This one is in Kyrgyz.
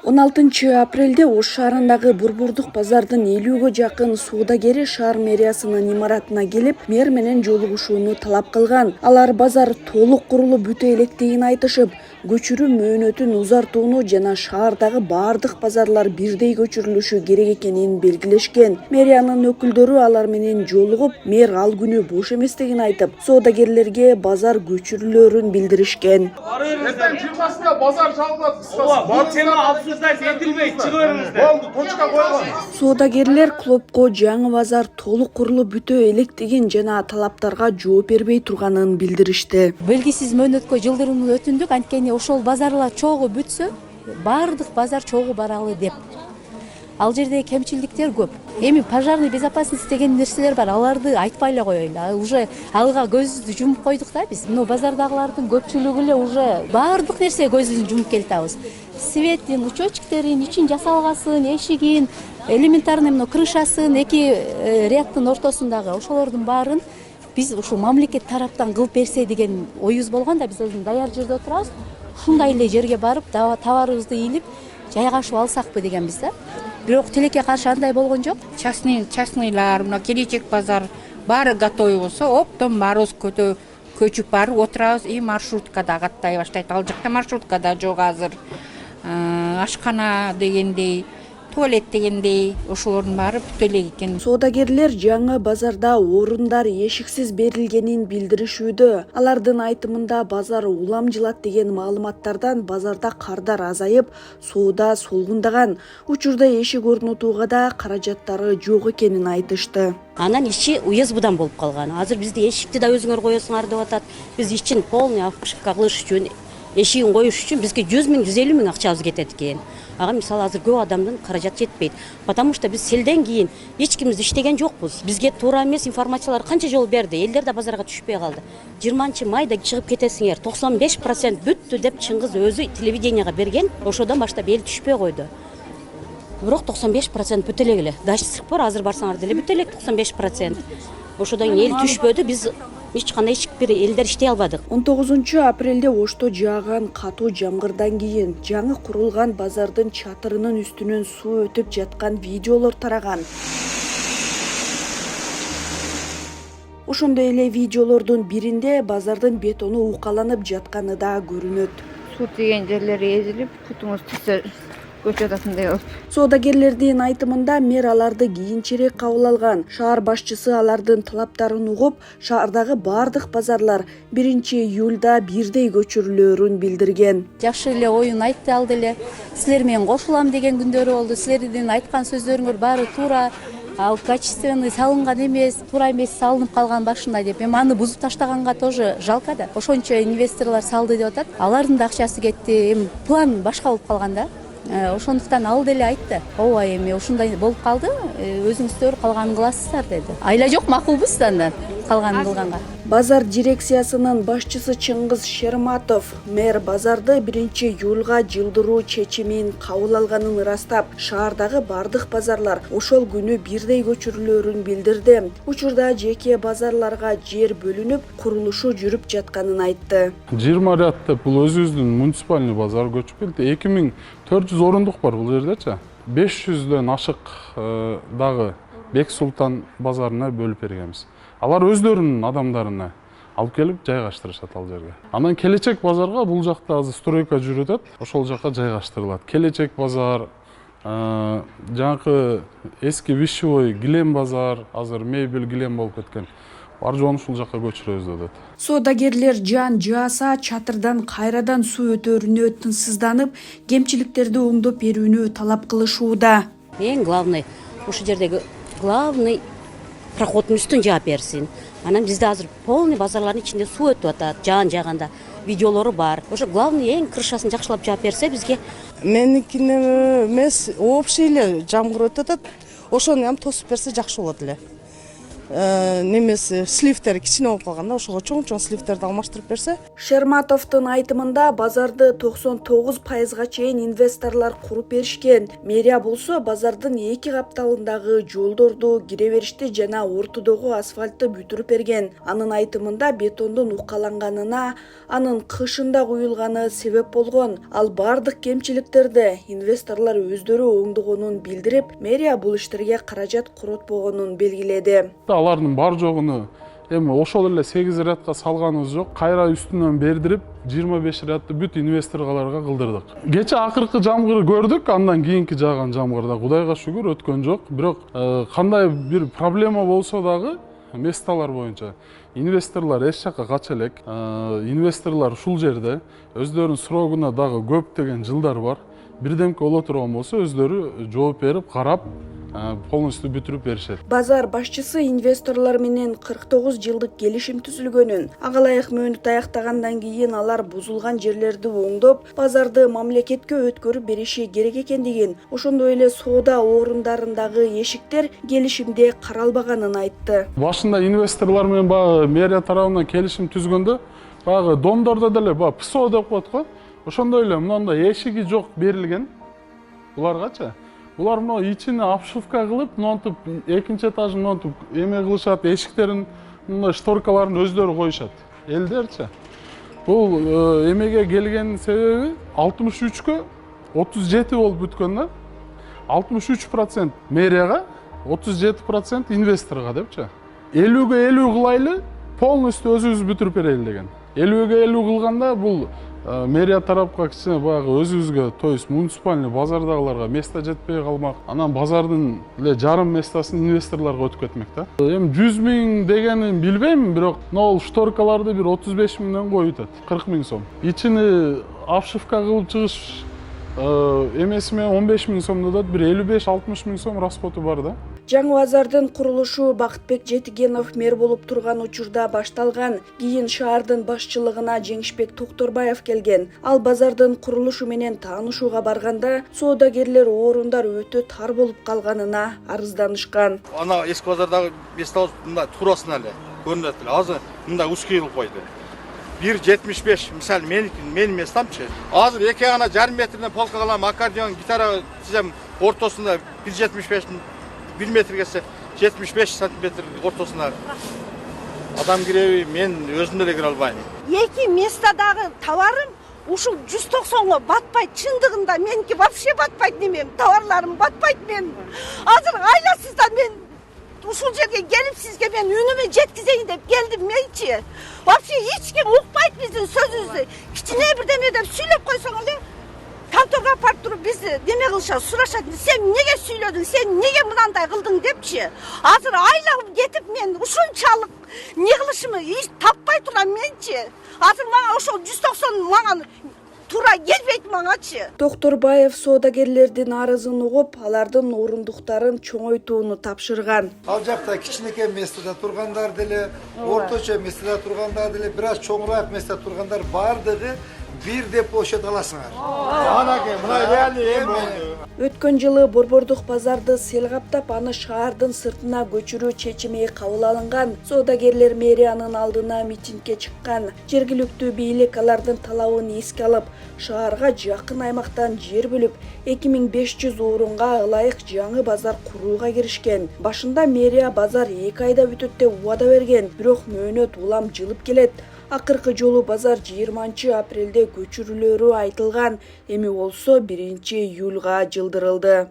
16 апрелде Ош шаарындагы Бурбурдук базардын 50гө жакын соодагери шаар мэриясынын имаратына келип, мэр менен жолугушууну талап кылган. Алар базар толук курулуп бүтө электигин айтышып, көчүрүү мөөнөтүн узартууну жана шаардагы баардык базарлар бирдей көчүрүлүшү керек экенин белгилешкен. Мэриянын өкүлдөрү алар менен жолугуп, мэр ал күнү бош эместигин айтып, соодагерлерге базар көчүрүлөрүн билдиришкен. Соодагерлер клубко жаңы базар толук курулуп бүтө электигин жана талаптарга жооп бербей турганын билдиришти. Белгисиз мөөнөткө жылдырууну өтүндүк, анткени ошол базарлар чогуу бүтсө, баардык базар чогуу баралы деп. Ал жерде кемчилдиктер көп. Эми пожарный безопасность деген нерселер бар, аларды айтпай эле коелу. Уже алга көзүбүздү жумуп койдук да биз. Базардагылардын көпчүлүгү эле уже баардык нерсе көзүбүздү жумуп келатабыз. Светтин, учетчиктерин, ичин жасалгасын, эшигин, элементарный крышасын, эки ряддын ортосундагы ошолордун баарын биз ушул мамлекет тараптан кылып берсе деген оюбуз болгон да, биз өзү даяр жерде отурабыз. Ушундай эле жерге барып, товарыбызды ийилип, жайгашып алсакпы дегенбиз да. Бирок тилекке каршы андай болгон жок. Частныйлар, мына келечек базар баары готовый болсо, оптом баарыбыз көчүп барып отурабыз, и маршруткада каттай баштайт. Ал жакта маршруткада жок азыр. Ашкана дегендей, туалет дегендей, ошолордун баары бүтө элек экен. Соодагерлер жаңы базарда орундар эшиксиз берилгенин билдиришүүдө. Алардын айтымында базар улам жылат деген маалыматтардан базарда кардар азайып, соода солгундаган. Учурда эшик орнотууга да каражаттары жок экенин айтышты. Анан ичи уездбудан болуп калган. Азыр бизде эшикти да өзүңөр коесуңар деп атат. Биз ичин полный обшивка кылыш үчүн, эшигин коюш үчүн бизге 100 миң, 150 миң акчабыз кетет экен. Ага мисалы азыр көп адамдын каражаты жетпейт. Потому что биз селден кийин эч кимиз иштеген жокпуз. Бизге туура эмес информациялар канча жолу берди. Элдер да базарга түшпөй калды. 20-майда чыгып кетесиңер, 95% бүттү деп Чыңгыз өзү телевиденияга берген. Ошодон баштап эл түшпөй койду. Бирок 95% бүтө элек эле. Дача сырпор азыр барсаңар деле бүтө элек 95%. Ошодон эл түшпөдү, биз эч кандай бир элдер иштей албадык. 19 апрелде Ошто жааган катуу жамгырдан кийин жаңы курулган базардын чатырынын үстүнөн суу өтүп жаткан видеолор тараган. Ошондой эле видеолордун биринде базардын бетону укаланып жатканы да көрүнөт. Суу тийген жерлери эзилип, бутуңуз тийсе көчө атасындай болуп. Соодагерлердин айтымында мэр аларды кийинчерээк кабыл алган. Шаар башчысы алардын талаптарын угуп, шаардагы баардык базарлар 1-июлда бирдей көчүрүлөрүн билдирген. Жакшы эле оюн айтты ал деле. Силер менен кошулам деген күндөрү болду. Силердин айткан сөздөрүңөр баары туура. Ал качественный салынган эмес, туура эмес салынып калган башында деп. Эми аны бузуп таштаганга тоже жалко да. Ошончо инвесторлор салды деп атат. Алардын да акчасы кетти. Эми план башка болуп калган да. Ошондуктан ал деле айтты. Ооба, эми ушундай болуп калды, өзүңүздөр калганын кыласыздар деди. Айла жок, макулбуз андан калганын кылганга. Базар дирекциясынын башчысы Чыңгыз Шерматов мэр базарды 1-июлга жылдыруу чечимин кабыл алганын ырастап, шаардагы бардык базарлар ошол күнү бирдей көчүрүлөрүн билдирди. Учурда жеке базарларга жер бөлүнүп, курулушу жүрүп жатканын айтты. 20 ряд деп бул өзүбүздүн муниципальный базар көчүп келди. 2400 орундук бар бул жердечи. 500дөн ашык дагы Бек Султан базарына бөлүп бергенбиз. Алар өздөрүнүн адамдарына алып келип жайгаштырышат ал жерге. Анан келечек базарга бул жакта азыр стройка жүрүп атат, ошол жакка жайгаштырылат. Келечек базар, жаңкы эски вещевой килем базар, азыр мебель килем болуп кеткен. Бар жоон ушул жакка көчүрөбүз деп атат. Соодагерлер жан жааса чатырдан кайрадан суу өтөрүнө тынчсызданып, кемчиликтерди оңдоп берүүнү талап кылышууда. Эң главный, ушул жердеги главный проходдун үстүн жаап берсин. Анан бизде азыр полный базарлардын ичинде суу өтүп атат, жаан жааганда видеолору бар. Ошо главный эң крышасын жакшылап жаап берсе бизге. Меникине эмес, общий эле жамгыр өтүп атат. Ошону ham тосуп берсе жакшы болот эле. немеси сливтер кичине болуп калган да, ошого чоң сливтерди алмаштырып берсе. Шерматовдун айтымында базарды 99%га чейин инвесторлор куруп беришкен. Мэрия болсо базардын 2 капталындагы жолдорду, кире беришти жана ортодогу асфальтты бүтүрүп берген. Анын айтымында бетондун укаланганына, анын кышында куюлганы себеп болгон. Ал бардык кемчиликтерди инвесторлор өздөрү оңдогонун билдирип, мэрия бул иштерге каражат коротпогонун белгиледи. Алардын бар жогуну эми ошол эле 8 рядка салганыбыз жок. Кайра үстүнөн бердирип 25 рядты бүт инвесторлорго кылдырдык. Кече акыркы жамгыр көрдүк, андан кийинки жааган жамгырда Кудайга шүгүр өткөн жок. Бирок кандай бир проблема болсо дагы месталар боюнча инвесторлор эч жакка кача элек. Инвесторлор ушул жерде өздөрүнүн срогуна дагы көптөгөн жылдар бар. Бирдемке боло турган болсо өздөрү жооп берип, карап, полностью бүтүрүп беришет. Базар башчысы инвесторлор менен 49 жылдык келишим түзүлгөнүн, ага ылайык мөөнөт аяктагандан кийин алар бузулган жерлерди оңдоп, базарды мамлекетке өткөрүп бериши керек экендигин, ошондой эле соода орундарындагы эшиктер келишимде каралбаганын айтты. Башында инвесторлор менен баягы мэрия тарабынан келишим түзгөндө, баягы домдордо деле баягы ПСО деп коет го. Ошондой эле мындай эшиги жок берилген буларгачы. Булар мына ичине обшивка кылып, монтуп, экинчи этажын монтуп, эме кылышат, эшиктерин, мындай шторкаларын өздөрү коюшат. Элдерчи. Бул эмеге келгенин себеби 63кө 37 болуп бүткөн да. 63% мэрияга, 37% инвесторго депчи. 50ге 50 кылайлы, полностью өзүбүз бүтүрүп берели деген. 50ге 50 кылганда бул мэрия тарапка кичине баягы өзүбүзгө, то есть муниципальный базардагыларга место жетпей калмак. Анан базардын эле жарым местасын инвесторлорго өтүп кетмек да. Эми 100 000 дегенин билбейм, бирок могул шторкаларды бир 35 000ден коюп атат. 40 000 сом. Ичини обшивка кылып чыгыш эмеси менен 15 000 сомдо да, бир 55-60 000 сом расходу бар да. Жаңы базардын курулушу Бакытбек Жетигенов мэр болуп турган учурда башталган. Кийин шаардын башчылыгына Жеңишбек Токторбаев келген. Ал базардын курулушу менен таанышууга барганда соодагерлер орундар өтө тар болуп калганына арызданышкан. Ана эски базардагы местабыз мындай туурасына эле көрүнөт эле. Азыр мындай узкий кылып койду. 1.75 мисалы менин местамчы. Азыр 2,5 метрден полка кылам, аккордеон, гитара тизем ортосунда 1.75 1 метрге 75 сантиметр ортосуна адам киреби, мен өзүм деле кире албайм. Эки местадагы товарым ушул 190го батпайт. Чындыгында меники вообще батпайт, немем товарларым батпайт. Мен азыр айласызда мен ушул жерге келип сизге мен үнүмө жеткизейин деп келдим менчи. Вообще эч ким укпайт биздин сөзүбүздү. Кичине бирдеме деп сүйлөп койсоң эле конторга апарып туруп бизди неме кылышат, сурашат. Сен эмнеге сүйлөдүң, сен эмнеге мынандай кылдың депчи. Азыр айлап кетип мен ушунчалык не кылышымы таппай турам менчи. Азыр мага ошол 190 мага туура келбейт мангачы. Токторбаев соодагерлердин арызын угуп, алардын орундуктарын чоңойтууну тапшырган. Ал жакта кичинекей местеде тургандар деле, орточо местеде тургандар деле, бир аз чоңураак местеде тургандар бардыгы бир деп площадь аласыңар. Анакей мына реалий эми болду. Өткөн жылы Борбордук базарды сел каптап, аны шаардын сыртына көчүрүү чечими кабыл алынган. Соодагерлер мэриянын алдына митингге чыккан. Жергиликтүү бийлик алардын талабын эске алып, шаарга жакын аймактан жер бөлүп, 2500 орунга ылайык жаңы базар курууга киришкен. Башында мэрия базар 2 айда бүтөт деп убада берген, бирок мөөнөт улам жылып келет. Акыркы жолу базар 20 апрелде көчүрүлөрү айтылган, эми болсо 1 июлга жылдырылды.